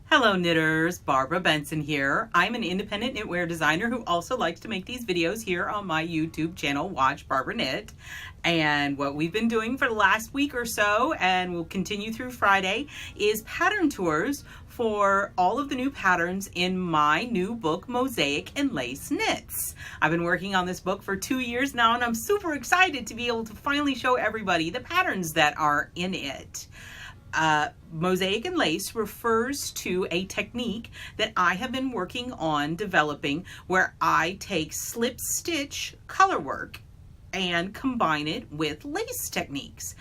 Hello knitters, Barbara Benson here. I'm an independent knitwear designer who also likes to make these videos here on my YouTube channel, Watch Barbara Knit. And what we've been doing for the last week or so, and we'll continue through Friday, is pattern tours for all of the new patterns in my new book, Mosaic and Lace Knits. I've been working on this book for 2 years now, and I'm super excited to be able to finally show everybody the patterns that are in it. Mosaic and lace refers to a technique that I have been working on developing where I take slip stitch color work and combine it with lace techniques.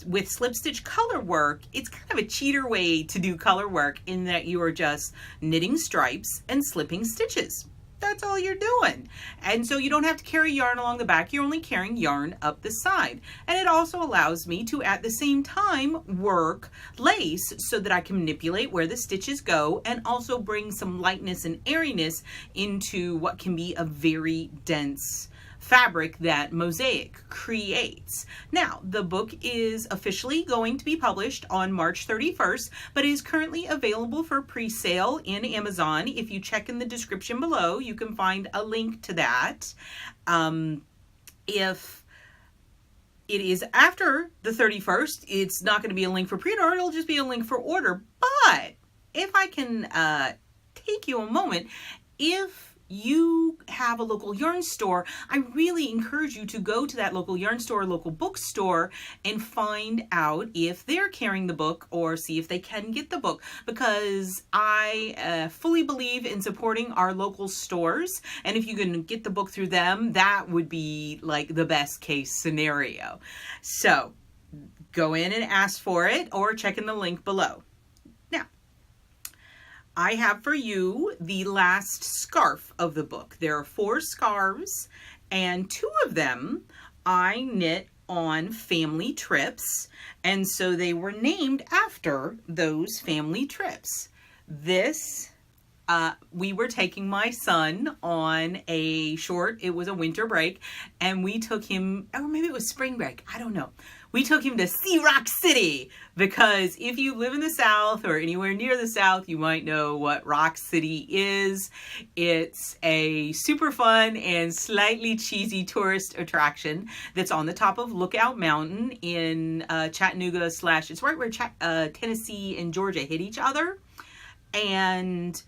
With slip stitch color work, it's kind of a cheater way to do color work in that you are just knitting stripes and slipping stitches. That's all you're doing. And so you don't have to carry yarn along the back, you're only carrying yarn up the side. And it also allows me to at the same time work lace so that I can manipulate where the stitches go and also bring some lightness and airiness into what can be a very dense fabric that Mosaic creates. Now, the book is officially going to be published on March 31st, but is currently available for pre-sale in Amazon. If you check in the description below, you can find a link to that. If it is after the 31st, it's not going to be a link for pre-order, it'll just be a link for order. But if I can take you a moment, if you have a local yarn store, I really encourage you to go to that local yarn store or local bookstore and find out if they're carrying the book or see if they can get the book, because I fully believe in supporting our local stores, and if you can get the book through them, that would be like the best case scenario. So go in and ask for it or check in the link below. I have for you the last scarf of the book. There are 4 scarves, and 2 of them I knit on family trips, and so they were named after those family trips. This, we were taking my son on a short, it was a winter break, and we took him, or maybe it was spring break, I don't know. We took him to see Rock City, because if you live in the South or anywhere near the South, you might know what Rock City is. It's a super fun and slightly cheesy tourist attraction that's on the top of Lookout Mountain in Chattanooga / it's right where Tennessee and Georgia hit each other. And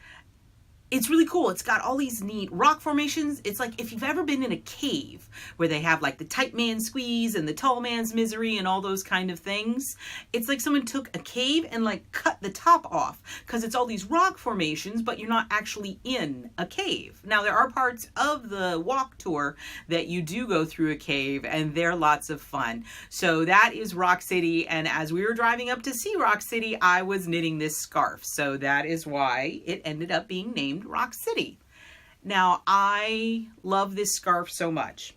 it's really cool. It's got all these neat rock formations. It's like if you've ever been in a cave where they have like the tight man squeeze and the tall man's misery and all those kind of things. It's like someone took a cave and like cut the top off, because it's all these rock formations, but you're not actually in a cave. Now, there are parts of the walk tour that you do go through a cave, and they're lots of fun. So that is Rock City. And as we were driving up to see Rock City, I was knitting this scarf. So that is why it ended up being named Rock City. Now, I love this scarf so much.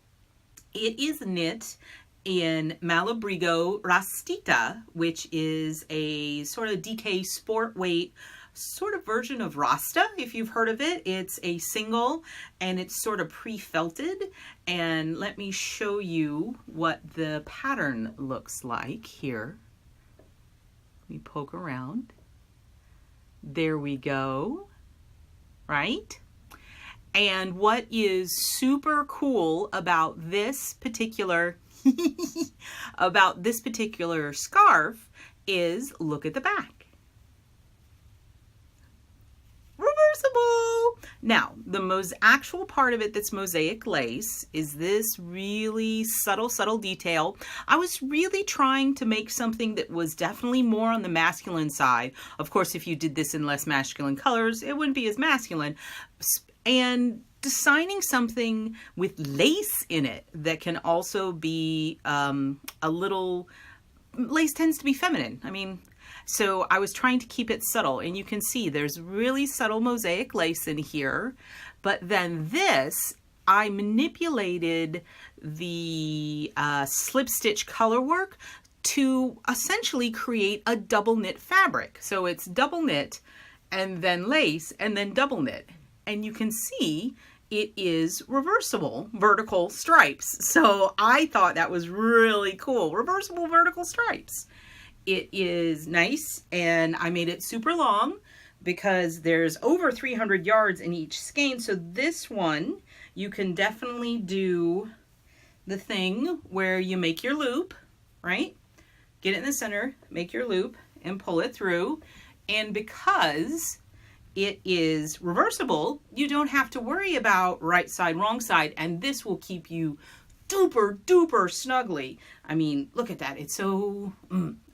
It is knit in Malabrigo Rastita, which is a sort of DK sport weight sort of version of Rasta, if you've heard of it. It's a single and it's sort of pre-felted. And let me show you what the pattern looks like here. Let me poke around. There we go. Right? And what is super cool about this particular scarf is, look at the back. Reversible. Now, the actual part of it that's mosaic lace is this really subtle detail. I was really trying to make something that was definitely more on the masculine side. Of course, if you did this in less masculine colors, it wouldn't be as masculine. And designing something with lace in it that can also be a little, lace tends to be feminine. I mean, so I was trying to keep it subtle, and you can see there's really subtle mosaic lace in here. But then this, I manipulated the slip stitch color work to essentially create a double knit fabric. So it's double knit and then lace and then double knit. And you can see it is reversible vertical stripes. So I thought that was really cool. Reversible vertical stripes. It is nice, and I made it super long because there's over 300 yards in each skein. So this one, you can definitely do the thing where you make your loop, right? Get it in the center, make your loop, and pull it through. And because it is reversible, you don't have to worry about right side, wrong side, and this will keep you duper duper snugly. I mean, look at that. It's so,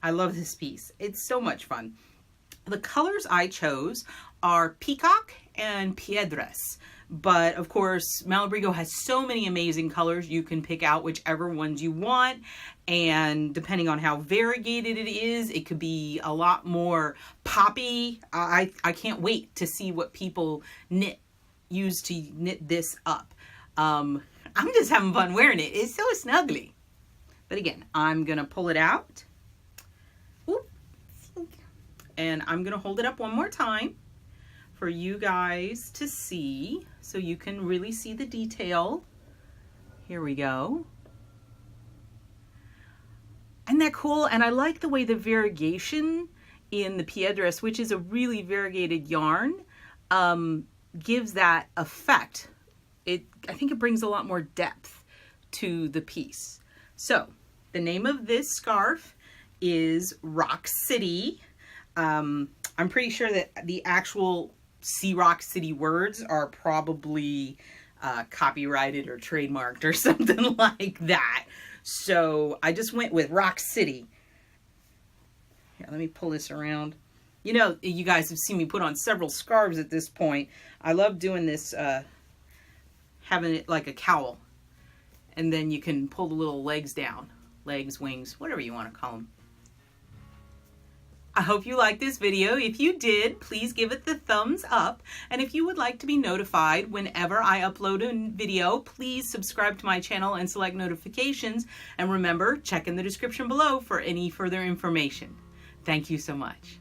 I love this piece. It's so much fun. The colors I chose are peacock and piedras. But of course, Malabrigo has so many amazing colors. You can pick out whichever ones you want. And depending on how variegated it is, it could be a lot more poppy. I can't wait to see what people use to knit this up. I'm just having fun wearing it. It's so snuggly. But again, I'm going to pull it out. Oop. And I'm going to hold it up one more time for you guys to see, so you can really see the detail. Here we go. Isn't that cool? And I like the way the variegation in the piedras, which is a really variegated yarn, gives that effect. I think it brings a lot more depth to the piece. So the name of this scarf is Rock City. I'm pretty sure that the actual Sea Rock City words are probably copyrighted or trademarked or something like that. So I just went with Rock City. Here, let me pull this around. You know, you guys have seen me put on several scarves at this point. I love doing this, having it like a cowl. And then you can pull the little legs down. Legs, wings, whatever you want to call them. I hope you liked this video. If you did, please give it the thumbs up. And if you would like to be notified whenever I upload a video, please subscribe to my channel and select notifications. And remember, check in the description below for any further information. Thank you so much.